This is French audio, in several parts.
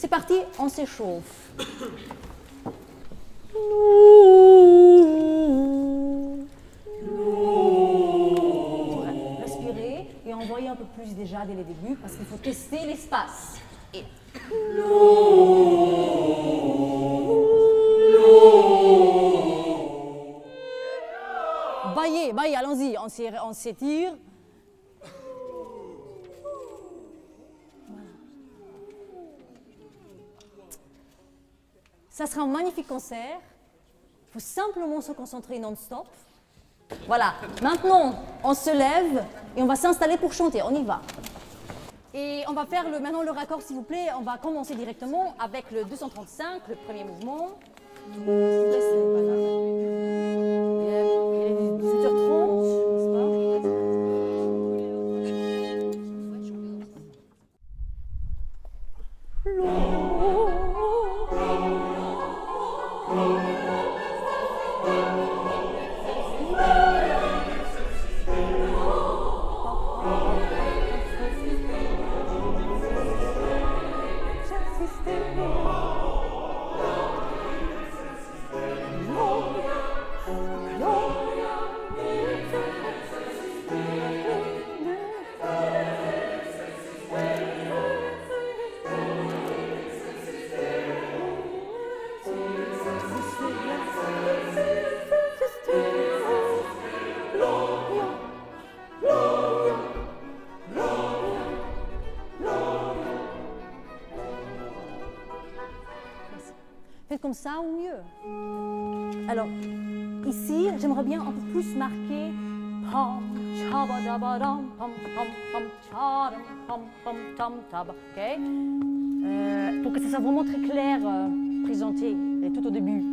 C'est parti, on s'échauffe. Respirez et envoyez un peu plus déjà dès le début parce qu'il faut tester l'espace. Et... Baillez, baillez, allons-y, on s'étire. Ça sera un magnifique concert. Il faut simplement se concentrer non-stop. Voilà, maintenant on se lève et on va s'installer pour chanter, on y va. Et on va faire maintenant le raccord s'il vous plaît, on va commencer directement avec le 235, le premier mouvement. Il est 18h30, n'est-ce pas? Faites comme ça ou mieux. Alors, ici, j'aimerais bien un peu plus marquer pour que ça soit vraiment très clair présenté tout au début.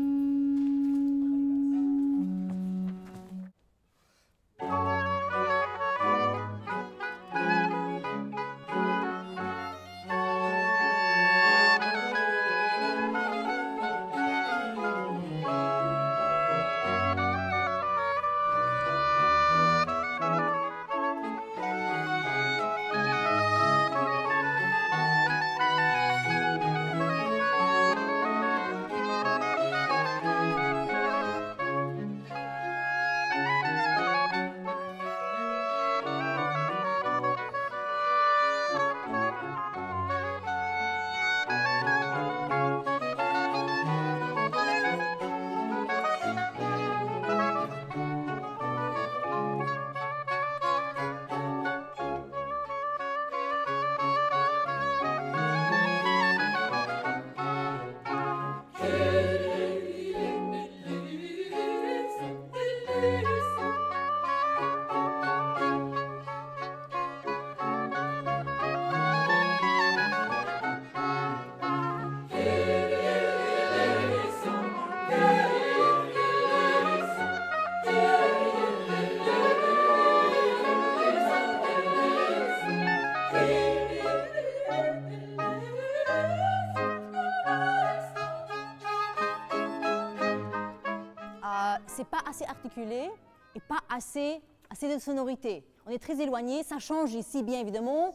C'est pas assez articulé et pas assez de sonorité. On est très éloigné, ça change ici bien évidemment,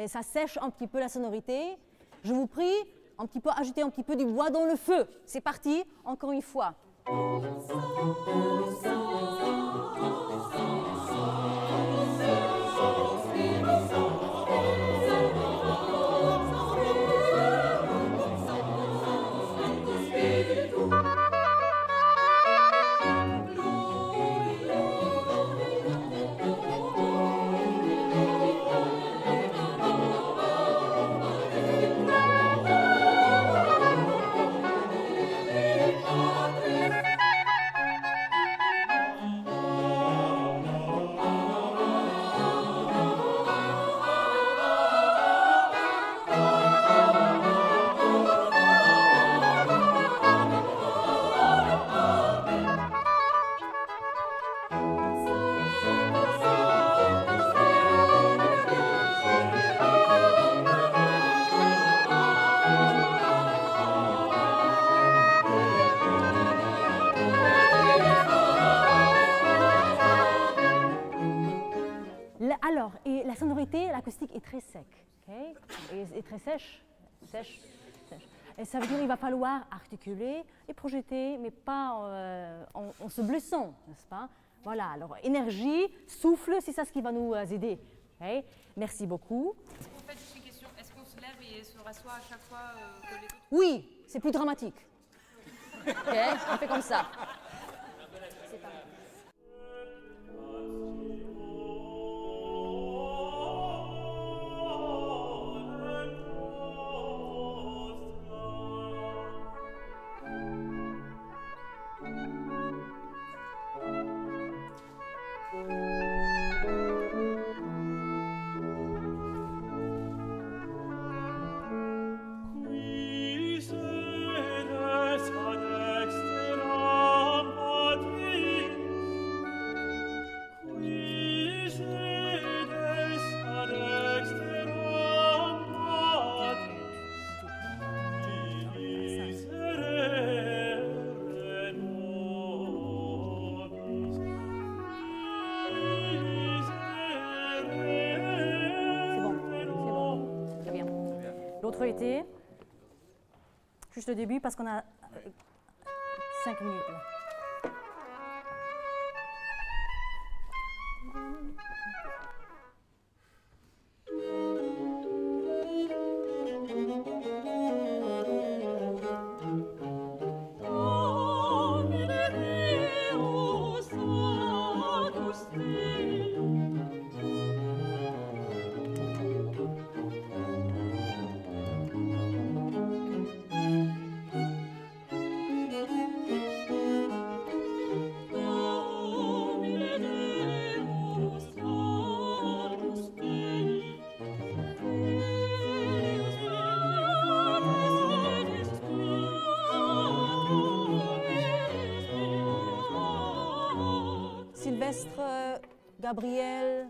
ça sèche un petit peu la sonorité. Je vous prie, un petit peu, ajouter un petit peu du bois dans le feu. C'est parti, encore une fois. Alors, et la sonorité, l'acoustique est très sec, okay? Et très sèche. Et ça veut dire qu'il va falloir articuler et projeter, mais pas en se blessant, n'est-ce pas? Voilà, alors énergie, souffle, c'est ça ce qui va nous aider. Okay. Merci beaucoup. En fait, juste une question, est-ce qu'on se lève et se rassoit à chaque fois que les autres... Oui, c'est plus dramatique. Ok, on fait comme ça. C'est pas mal. L'autre été, juste le début parce qu'on a 5 minutes là. Sylvestre, Gabriel.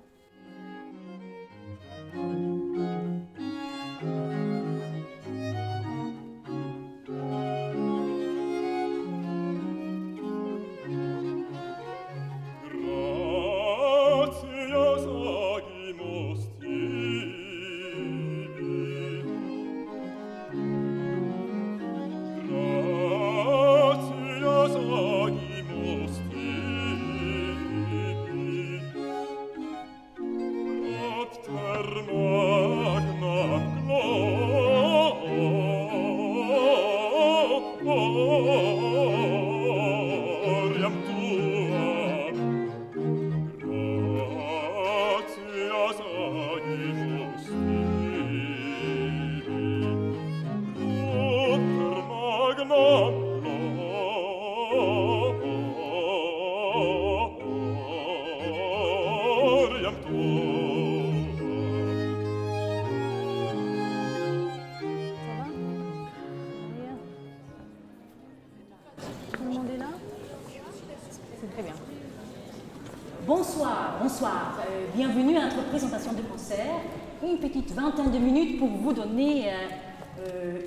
Bonsoir, bonsoir. Bienvenue à notre présentation de concert. Une petite vingtaine de minutes pour vous donner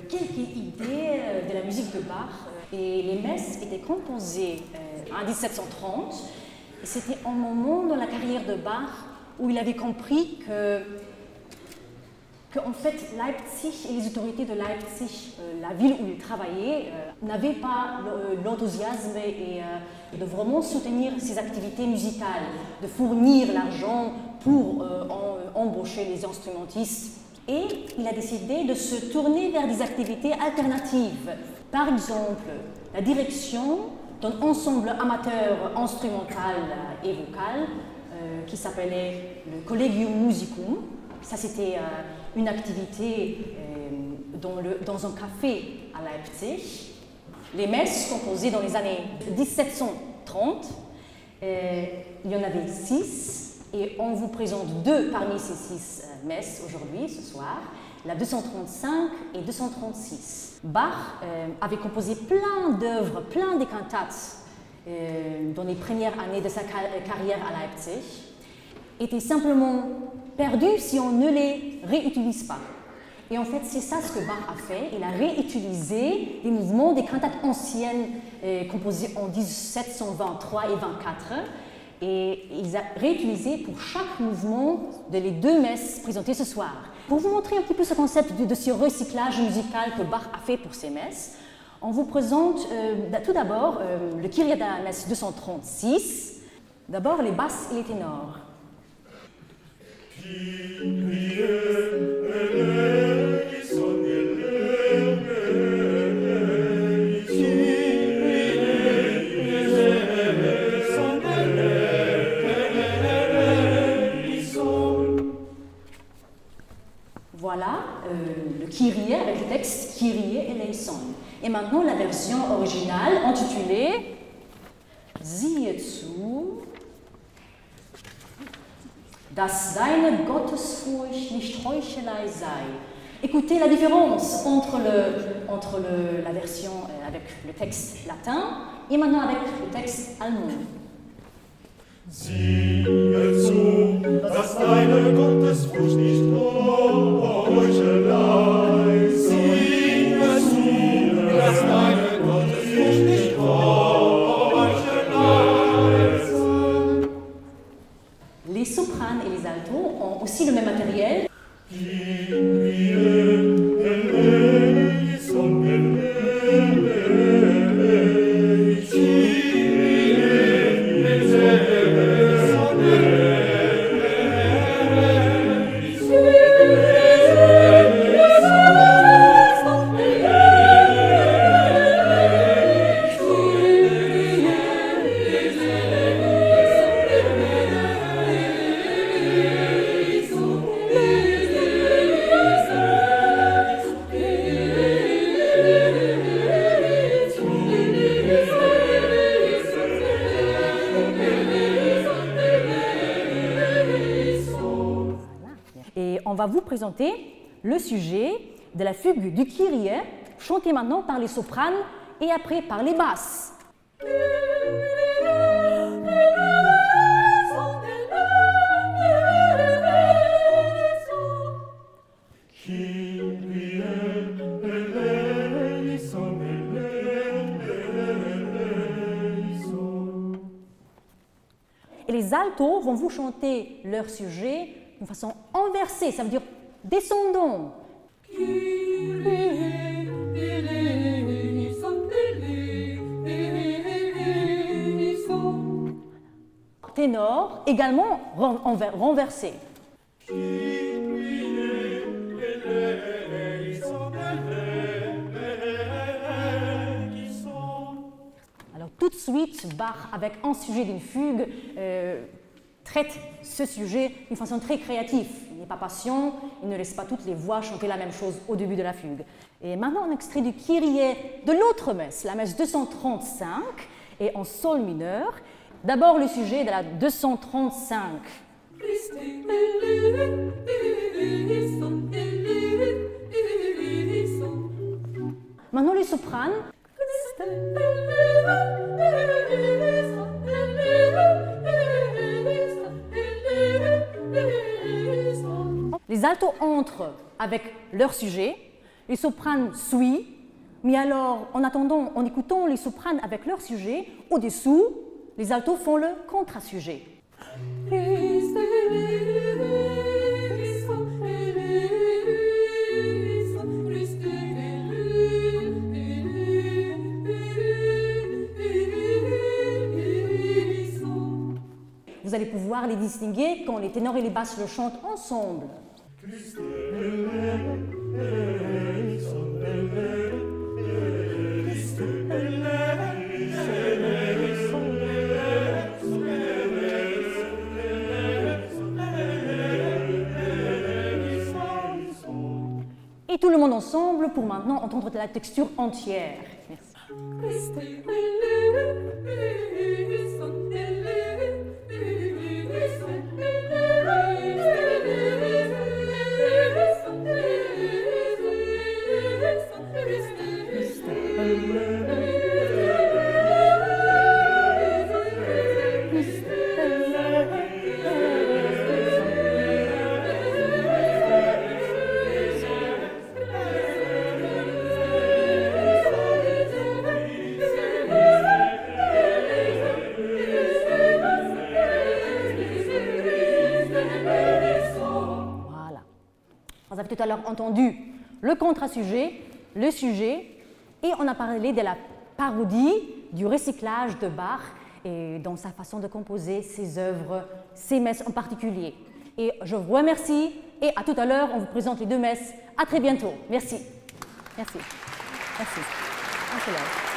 quelques idées de la musique de Bach. Et les messes étaient composées en 1730. C'était un moment dans la carrière de Bach où il avait compris qu'en fait, Leipzig et les autorités de Leipzig, la ville où il travaillait, n'avaient pas l'enthousiasme et de vraiment soutenir ses activités musicales, de fournir l'argent pour embaucher les instrumentistes. Et il a décidé de se tourner vers des activités alternatives. Par exemple, la direction d'un ensemble amateur instrumental et vocal qui s'appelait le Collegium Musicum. Ça, c'était une activité dans un café à Leipzig. Les messes composées dans les années 1730, il y en avait 6 et on vous présente 2 parmi ces 6 messes aujourd'hui, ce soir, la 235 et 236. Bach avait composé plein d'œuvres, plein de cantates dans les premières années de sa carrière à Leipzig, étaient simplement perdus si on ne les réutilise pas. Et en fait, c'est ça ce que Bach a fait. Il a réutilisé les mouvements des cantates anciennes composées en 1723 et 24 et ils ont réutilisé pour chaque mouvement les 2 messes présentées ce soir. Pour vous montrer un petit peu ce concept de ce recyclage musical que Bach a fait pour ces messes, on vous présente tout d'abord le Kyrie de la messe 236, d'abord les basses et les ténors. Voilà le Kyrie avec le texte Kyrie eleison. Et maintenant la version originale intitulée Siehe zu, dass deine Gottesfurcht nicht Heuchelei sei. Écoutez la différence entre la version avec le texte latin et maintenant avec le texte allemand. Siehe zu, dass deine Gottesfurcht nicht Heuchelei sei. Siehe zu, dass deine Gottesfurcht nicht Heuchelei sei. Les sopranes et les altos ont aussi le même matériel. On va vous présenter le sujet de la fugue du Kyrie, chantée maintenant par les sopranes et après par les basses. Et les altos vont vous chanter leur sujet d'une façon inversée, ça veut dire descendons. Ténor, également renversé. Alors tout de suite, Bach, avec un sujet d'une fugue, traite ce sujet d'une façon très créative. Il n'est pas patient, il ne laisse pas toutes les voix chanter la même chose au début de la fugue. Et maintenant, un extrait du Kyrie de l'autre messe, la messe 235, et en sol mineur. D'abord le sujet de la 235. Maintenant les sopranes. Les altos entrent avec leur sujet, les sopranes suivent, mais alors en attendant, en écoutant les sopranes avec leur sujet, au-dessous, les altos font le contre-sujet. Vous allez pouvoir les distinguer quand les ténors et les basses le chantent ensemble. Et tout le monde ensemble pour maintenant entendre la texture entière. Merci. avez tout à l'heure entendu le contre-sujet, le sujet, et on a parlé de la parodie, du recyclage de Bach et dans sa façon de composer ses œuvres, ses messes en particulier. Et je vous remercie et à tout à l'heure, on vous présente les 2 messes. À très bientôt. Merci. Merci. Merci. On se lève.